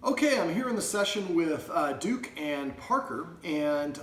Okay, I'm here in the session with Duke and Parker, and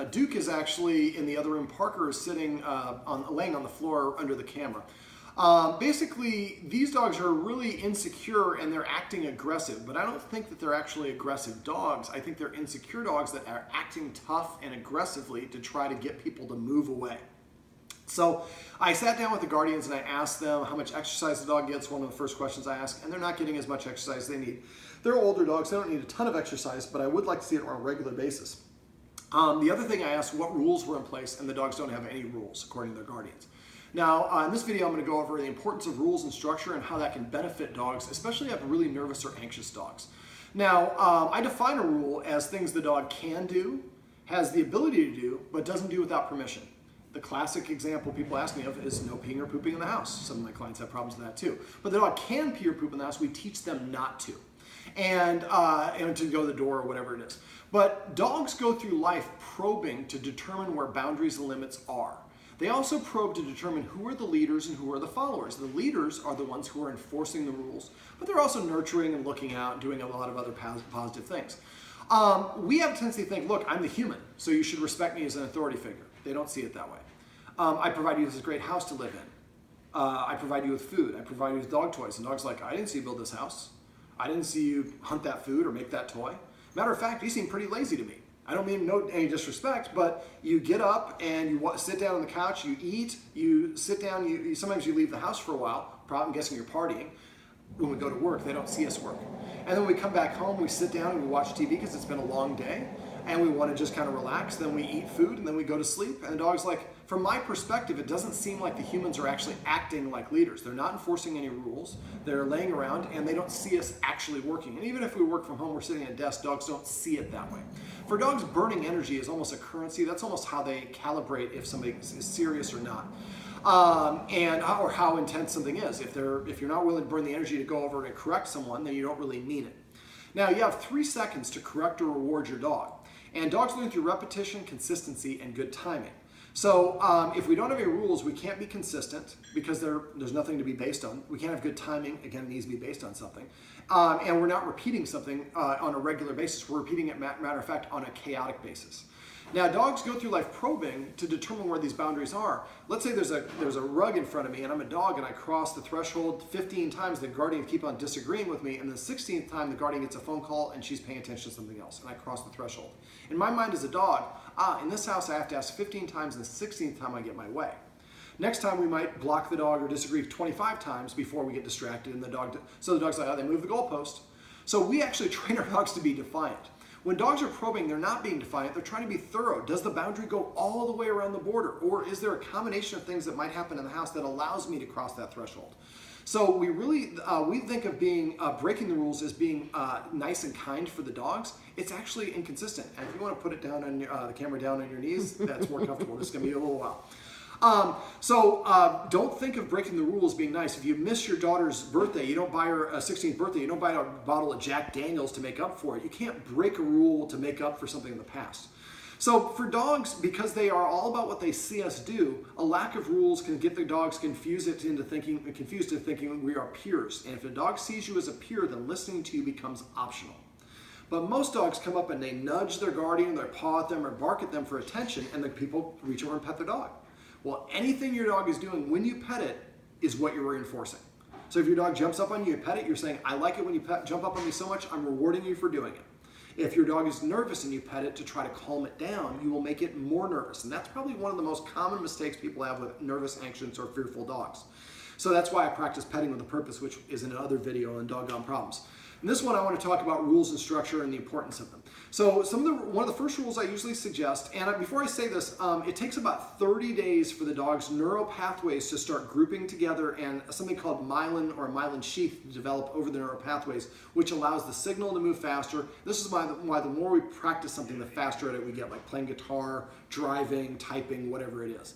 Duke is actually in the other room. Parker is sitting laying on the floor under the camera. Basically, these dogs are really insecure and they're acting aggressive, but I don't think that they're actually aggressive dogs. I think they're insecure dogs that are acting tough and aggressively to try to get people to move away. So I sat down with the guardians and I asked them how much exercise the dog gets, one of the first questions I ask, and they're not getting as much exercise as they need. They're older dogs, they don't need a ton of exercise, but I would like to see it on a regular basis. The other thing I asked what rules were in place, and the dogs don't have any rules according to their guardians. Now, in this video, I'm going to go over the importance of rules and structure and how that can benefit dogs, especially if really nervous or anxious dogs. Now, I define a rule as things the dog can do, has the ability to do, but doesn't do without permission. The classic example people ask me of is no peeing or pooping in the house. Some of my clients have problems with that too. But the dog can pee or poop in the house. We teach them not to. And to go to the door or whatever it is. But dogs go through life probing to determine where boundaries and limits are. They also probe to determine who are the leaders and who are the followers. The leaders are the ones who are enforcing the rules, but they're also nurturing and looking out and doing a lot of other positive things. We have a tendency to think, look, I'm the human, so you should respect me as an authority figure. They don't see it that way. I provide you with this great house to live in. I provide you with food. I provide you with dog toys. And dog's like, I didn't see you build this house. I didn't see you hunt that food or make that toy. Matter of fact, you seem pretty lazy to me. I don't mean any disrespect, but you get up and you sit down on the couch, you eat, you sit down, sometimes you leave the house for a while. I'm guessing you're partying. When we go to work, they don't see us work. And then when we come back home, we sit down and we watch TV because it's been a long day and we want to just kind of relax. Then we eat food and then we go to sleep. And the dog's like, from my perspective, it doesn't seem like the humans are actually acting like leaders. They're not enforcing any rules. They're laying around and they don't see us actually working. And even if we work from home, we're sitting at a desk, dogs don't see it that way. For dogs, burning energy is almost a currency. That's almost how they calibrate if somebody is serious or not. Or how intense something is. If you're not willing to burn the energy to go over and correct someone, then you don't really mean it. Now, you have 3 seconds to correct or reward your dog. And dogs learn through repetition, consistency, and good timing. So if we don't have any rules, we can't be consistent because there's nothing to be based on. We can't have good timing. Again, it needs to be based on something. And we're not repeating something on a regular basis. We're repeating it, matter of fact, on a chaotic basis. Now, dogs go through life probing to determine where these boundaries are. Let's say there's a rug in front of me and I'm a dog and I cross the threshold 15 times. The guardian keep on disagreeing with me, and the 16th time the guardian gets a phone call and she's paying attention to something else and I cross the threshold. In my mind as a dog, in this house I have to ask 15 times and the 16th time I get my way. Next time we might block the dog or disagree 25 times before we get distracted, and so the dog's like, oh, they move the goalpost. So we actually train our dogs to be defiant. When dogs are probing, they're not being defiant, they're trying to be thorough. Does the boundary go all the way around the border? Or is there a combination of things that might happen in the house that allows me to cross that threshold? So we really, we think of breaking the rules as being nice and kind for the dogs. It's actually inconsistent. And if you want to put it down on the camera down on your knees, that's more comfortable. This is going to be a little while. Don't think of breaking the rules being nice. If you miss your daughter's birthday, you don't buy her a 16th birthday, you don't buy her a bottle of Jack Daniels to make up for it. You can't break a rule to make up for something in the past. So for dogs, because they are all about what they see us do, a lack of rules can get the dogs confused into thinking we are peers. And if a dog sees you as a peer, then listening to you becomes optional. But most dogs come up and they nudge their guardian, they paw at them or bark at them for attention, and the people reach over and pet their dog. Well, anything your dog is doing when you pet it is what you're reinforcing. So if your dog jumps up on you and pet it, you're saying, I like it when you jump up on me so much, I'm rewarding you for doing it. If your dog is nervous and you pet it to try to calm it down, you will make it more nervous. And that's probably one of the most common mistakes people have with nervous, anxious, or fearful dogs. So that's why I practice petting with a purpose, which is in another video on doggone problems. In this one, I want to talk about rules and structure and the importance of them. So one of the first rules I usually suggest, and before I say this, it takes about 30 days for the dog's neural pathways to start grouping together and something called myelin or myelin sheath to develop over the neural pathways, which allows the signal to move faster. This is why the more we practice something, the faster at it we get, like playing guitar, driving, typing, whatever it is.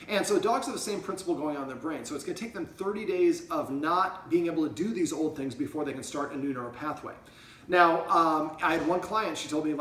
And so dogs have the same principle going on in their brain. So it's going to take them 30 days of not being able to do these old things before they can start a new neural pathway. Now, I had one client, she told me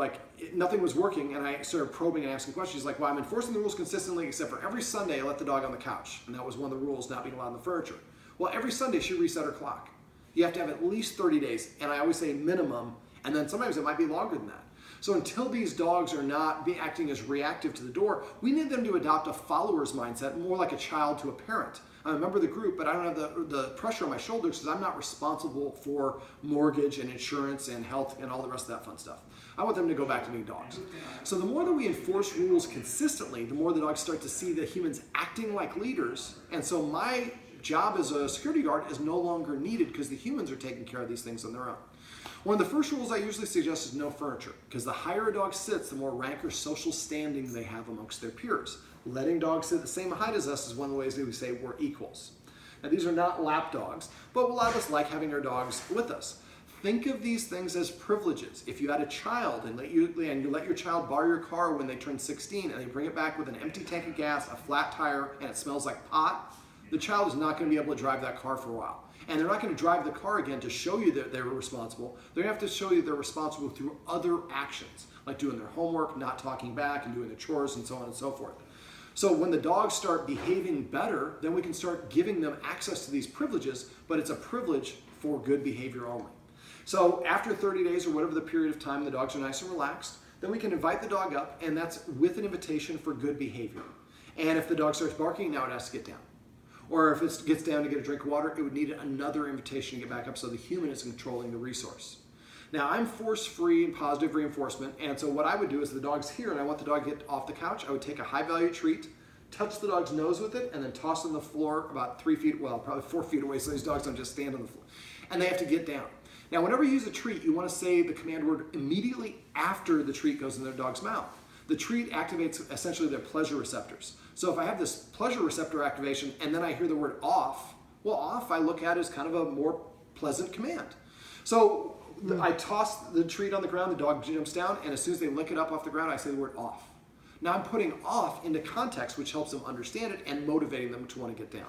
nothing was working, and I started probing and asking questions. She's like, well, I'm enforcing the rules consistently, except for every Sunday I let the dog on the couch. And that was one of the rules, not being allowed on the furniture. Well, every Sunday she reset her clock. You have to have at least 30 days, and I always say minimum, and then sometimes it might be longer than that. So until these dogs are not acting as reactive to the door, we need them to adopt a follower's mindset, more like a child to a parent. I'm a member of the group, but I don't have the pressure on my shoulders because I'm not responsible for mortgage and insurance and health and all the rest of that fun stuff. I want them to go back to being dogs. So the more that we enforce rules consistently, the more the dogs start to see the humans acting like leaders. And so my job as a security guard is no longer needed because the humans are taking care of these things on their own. One of the first rules I usually suggest is no furniture, because the higher a dog sits, the more rank or social standing they have amongst their peers. Letting dogs sit the same height as us is one of the ways that we say we're equals. Now, these are not lap dogs, but a lot of us like having our dogs with us. Think of these things as privileges. If you had a child and you let your child borrow your car when they turn 16 and they bring it back with an empty tank of gas, a flat tire, and it smells like pot, the child is not going to be able to drive that car for a while. And they're not going to drive the car again to show you that they were responsible. They're going to have to show you they're responsible through other actions, like doing their homework, not talking back, and doing their chores, and so on and so forth. So when the dogs start behaving better, then we can start giving them access to these privileges, but it's a privilege for good behavior only. So after 30 days or whatever the period of time the dogs are nice and relaxed, then we can invite the dog up, and that's with an invitation for good behavior. And if the dog starts barking, now it has to get down. Or if it gets down to get a drink of water, it would need another invitation to get back up so the human is controlling the resource. Now, I'm force-free and positive reinforcement, and so what I would do is the dog's here and I want the dog to get off the couch. I would take a high-value treat, touch the dog's nose with it, and then toss it on the floor about 3 feet, well, probably 4 feet away so these dogs don't just stand on the floor. And they have to get down. Now, whenever you use a treat, you want to say the command word immediately after the treat goes in their dog's mouth. The treat activates essentially their pleasure receptors. So if I have this pleasure receptor activation and then I hear the word off, well, off I look at as kind of a more pleasant command. So I toss the treat on the ground, the dog jumps down, and as soon as they lick it up off the ground, I say the word off. Now I'm putting off into context, which helps them understand it and motivating them to want to get down.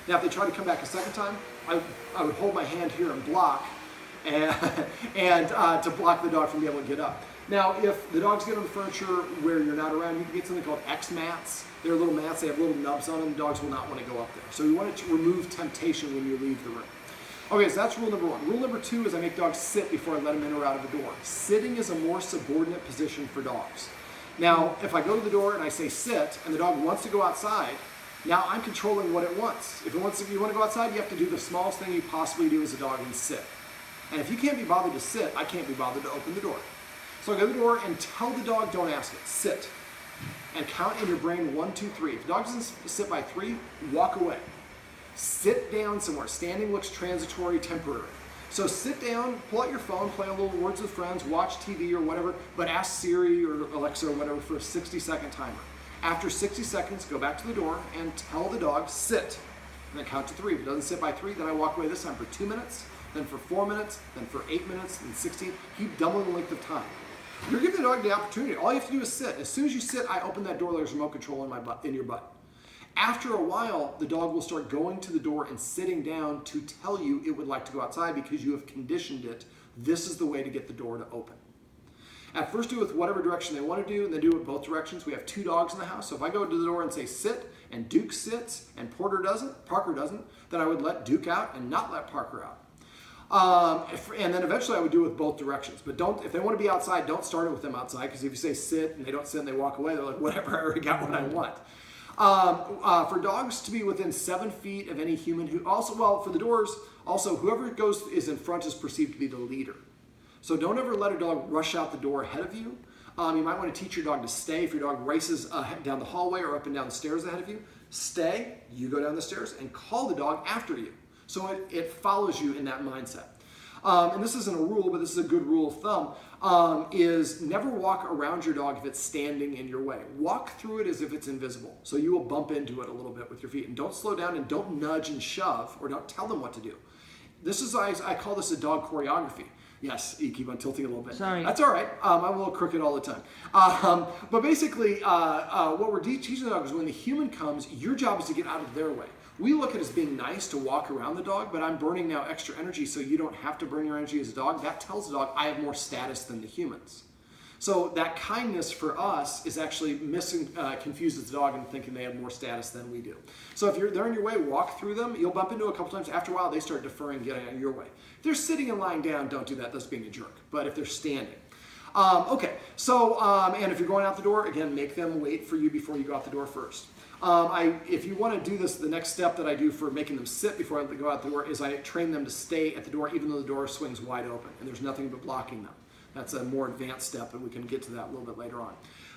Now if they try to come back a second time, I would hold my hand here and block, and to block the dog from being able to get up. Now, if the dogs get on the furniture where you're not around, you can get something called X mats. They're little mats, they have little nubs on them. The dogs will not want to go up there. So you want to remove temptation when you leave the room. Okay, so that's rule number one. Rule number two is I make dogs sit before I let them in or out of the door. Sitting is a more subordinate position for dogs. Now, if I go to the door and I say sit, and the dog wants to go outside, now I'm controlling what it wants. If you want to go outside, you have to do the smallest thing you possibly do as a dog and sit. And if you can't be bothered to sit, I can't be bothered to open the door. So I go to the door and tell the dog, don't ask it, sit. And count in your brain 1, 2, 3. If the dog doesn't sit by 3, walk away. Sit down somewhere. Standing looks transitory, temporary. So sit down, pull out your phone, play a little Words with Friends, watch TV or whatever, but ask Siri or Alexa or whatever for a 60-second timer. After 60 seconds, go back to the door and tell the dog, sit. And then count to 3. If it doesn't sit by 3, then I walk away this time for 2 minutes, then for 4 minutes, then for 8 minutes, then 16. Keep doubling the length of time. You're giving the dog the opportunity. All you have to do is sit. As soon as you sit, I open that door like there's remote control in your butt. After a while, the dog will start going to the door and sitting down to tell you it would like to go outside because you have conditioned it. This is the way to get the door to open. At first, do it with whatever direction they want to do, and then do it both directions. We have 2 dogs in the house, so if I go to the door and say sit, and Duke sits, and Parker doesn't, then I would let Duke out and not let Parker out. And then eventually I would do it with both directions. But if they want to be outside, don't start it with them outside, because if you say sit and they don't sit and they walk away, they're like, whatever, I already got what I want. For dogs to be within 7 feet of any human who also, well, for the doors, also whoever is in front is perceived to be the leader. So don't ever let a dog rush out the door ahead of you. You might want to teach your dog to stay. If your dog races down the hallway or up and down the stairs ahead of you, stay, you go down the stairs, and call the dog after you. So it follows you in that mindset. And this isn't a rule, but this is a good rule of thumb, is never walk around your dog if it's standing in your way. Walk through it as if it's invisible. So you will bump into it a little bit with your feet. And don't slow down and don't nudge and shove or don't tell them what to do. This is, I call this a dog choreography. Yes, you keep on tilting a little bit. Sorry. That's all right. I'm a little crooked all the time. But basically, what we're teaching the dog is when the human comes, your job is to get out of their way. We look at it as being nice to walk around the dog, but I'm burning now extra energy so you don't have to burn your energy as a dog. That tells the dog I have more status than the humans. So that kindness for us is actually confuses the dog into thinking they have more status than we do. So if they're on your way, walk through them. You'll bump into a couple times. After a while, they start deferring, getting out of your way. If they're sitting and lying down, don't do that. That's being a jerk. But if they're standing. Okay, so, and if you're going out the door, again, make them wait for you before you go out the door first. If you want to do this, the next step that I do for making them sit before I go out the door is I train them to stay at the door even though the door swings wide open and there's nothing but blocking them. That's a more advanced step, and we can get to that a little bit later on.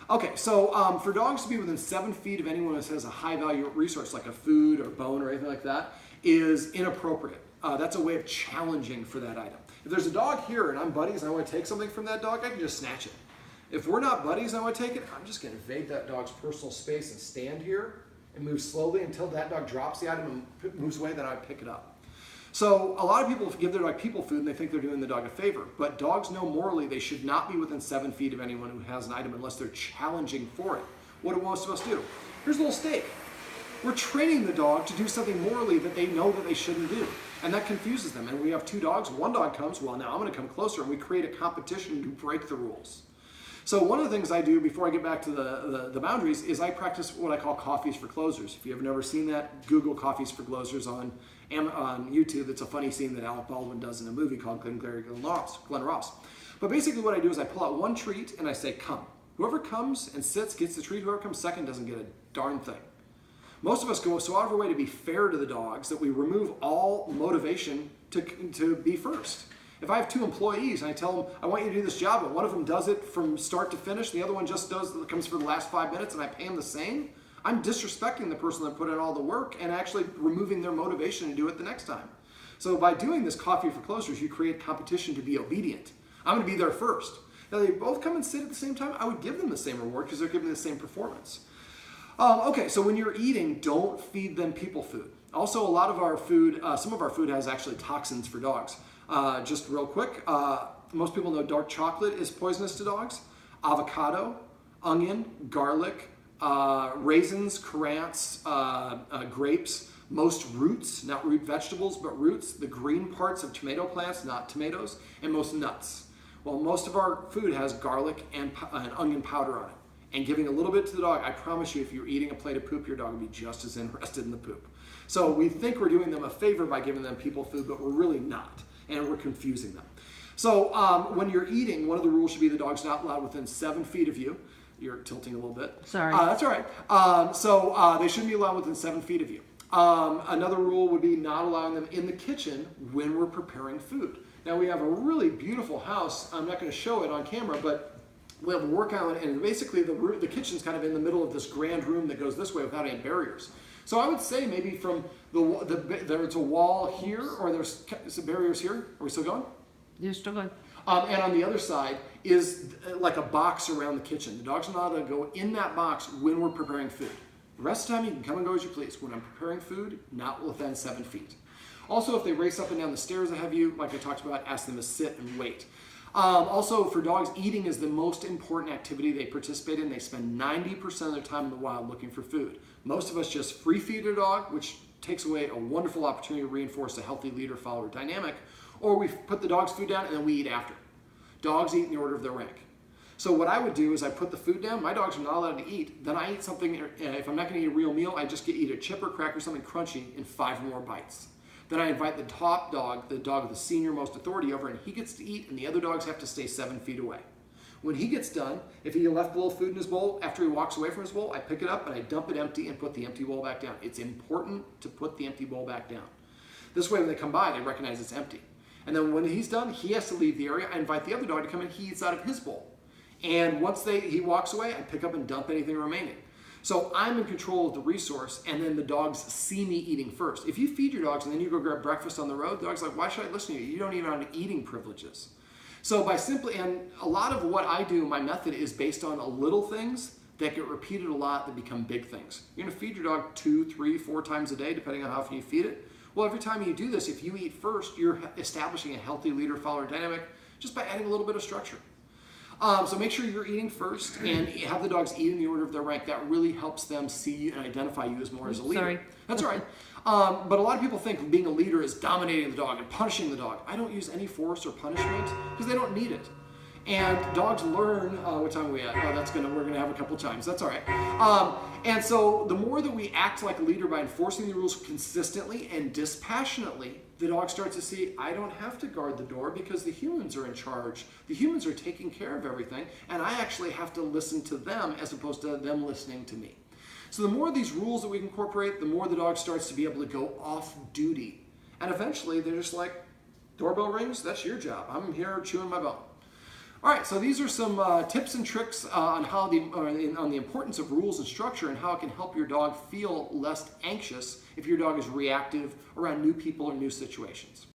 Okay, so for dogs to be within 7 feet of anyone who has a high-value resource like a food or bone or anything like that is inappropriate. That's a way of challenging for that item. If there's a dog here and I'm buddies and I want to take something from that dog, I can just snatch it. If we're not buddies and I want to take it, I'm just going to invade that dog's personal space and stand here and move slowly until that dog drops the item and moves away, then I pick it up. So a lot of people give their dog people food and they think they're doing the dog a favor, but dogs know morally they should not be within 7 feet of anyone who has an item unless they're challenging for it. What do most of us do? Here's a little steak. We're training the dog to do something morally that they know that they shouldn't do. And that confuses them. And we have 2 dogs. One dog comes, well, now I'm going to come closer, and we create a competition to break the rules. So one of the things I do before I get back to the boundaries is I practice what I call coffees for closers. If you have never seen that, Google coffees for closers on YouTube. It's a funny scene that Alec Baldwin does in a movie called Glenn Ross. But basically what I do is I pull out one treat and I say, come. Whoever comes and sits gets the treat. Whoever comes second doesn't get a darn thing. Most of us go so out of our way to be fair to the dogs that we remove all motivation to be first. If I have 2 employees and I tell them, I want you to do this job, and one of them does it from start to finish, and the other one just comes for the last 5 minutes, and I pay them the same, I'm disrespecting the person that put in all the work and actually removing their motivation to do it the next time. So by doing this coffee for closers, you create competition to be obedient. I'm going to be there first. Now, they both come and sit at the same time, I would give them the same reward because they're giving the same performance. Okay, so when you're eating, don't feed them people food. Also, a lot of our food, some of our food has actually toxins for dogs. Just real quick, most people know dark chocolate is poisonous to dogs. Avocado, onion, garlic, raisins, currants, grapes, most roots, not root vegetables, but roots, the green parts of tomato plants, not tomatoes, and most nuts. Well, most of our food has garlic and onion powder on it. And giving a little bit to the dog, I promise you, if you're eating a plate of poop, your dog will be just as interested in the poop. So we think we're doing them a favor by giving them people food, but we're really not, and we're confusing them. So when you're eating, one of the rules should be the dog's not allowed within 7 feet of you. You're tilting a little bit. Sorry. That's all right. So they shouldn't be allowed within 7 feet of you. Another rule would be not allowing them in the kitchen when we're preparing food. Now we have a really beautiful house. I'm not going to show it on camera, but we have a work island, and basically the kitchen's kind of in the middle of this grand room that goes this way without any barriers. So I would say maybe from there's a wall here, or there's some barriers here. Are we still going? You're still going. And on the other side is like a box around the kitchen. The dog's not allowed to go in that box when we're preparing food. The rest of the time you can come and go as you please. When I'm preparing food, not within 7 feet. Also, if they race up and down the stairs ahead of you, like I talked about, ask them to sit and wait. Also, for dogs, eating is the most important activity they participate in. They spend 90% of their time in the wild looking for food. Most of us just free feed a dog, which takes away a wonderful opportunity to reinforce a healthy leader-follower dynamic, or we put the dog's food down and then we eat after. Dogs eat in the order of their rank. So what I would do is I put the food down, my dogs are not allowed to eat, then I eat something, if I'm not going to eat a real meal, I just eat a chip or cracker, something crunchy, in 5 more bites. Then I invite the top dog, the dog with the senior most authority over, and he gets to eat, and the other dogs have to stay 7 feet away. When he gets done, if he left a little food in his bowl, after he walks away from his bowl, I pick it up and I dump it empty and put the empty bowl back down. It's important to put the empty bowl back down. This way, when they come by, they recognize it's empty. And then when he's done, he has to leave the area. I invite the other dog to come in, he eats out of his bowl. And once he walks away, I pick up and dump anything remaining. So I'm in control of the resource, and then the dogs see me eating first. If you feed your dogs and then you go grab breakfast on the road, the dog's like, why should I listen to you? You don't even have eating privileges. So and a lot of what I do, my method is based on little things that get repeated a lot that become big things. You're gonna feed your dog 2, 3, 4 times a day, depending on how often you feed it. Well, every time you do this, if you eat first, you're establishing a healthy leader-follower dynamic just by adding a little bit of structure. So make sure you're eating first and have the dogs eat in the order of their rank. That really helps them see you and identify you as more as a leader. Sorry. That's all right. But a lot of people think being a leader is dominating the dog and punishing the dog. I don't use any force or punishment because they don't need it. And dogs learn, what time are we at? Oh, we're gonna have a couple times. That's all right. And so the more that we act like a leader by enforcing the rules consistently and dispassionately, the dog starts to see, I don't have to guard the door because the humans are in charge. The humans are taking care of everything, and I actually have to listen to them as opposed to them listening to me. So the more of these rules that we incorporate, the more the dog starts to be able to go off duty. And eventually they're just like, doorbell rings, that's your job. I'm here chewing my bone. All right, so these are some tips and tricks on the importance of rules and structure and how it can help your dog feel less anxious if your dog is reactive around new people or new situations.